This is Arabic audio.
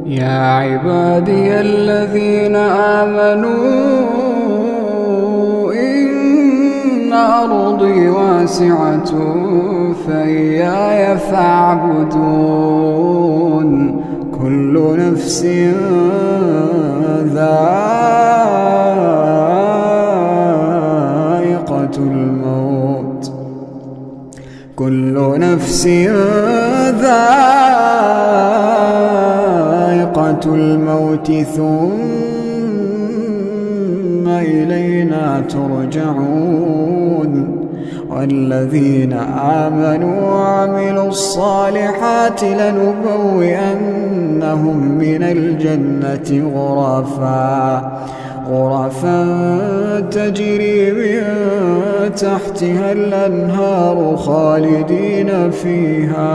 يا عبادي الذين آمنوا إن أرضي واسعة فإياي فاعبدون كل نفس ذائقة الموت كل نفس ذائقة الموت ثم إلينا ترجعون والذين آمنوا وعملوا الصالحات لنبوئنهم من الجنة غرفا تجري من تحتها الأنهار خالدين فيها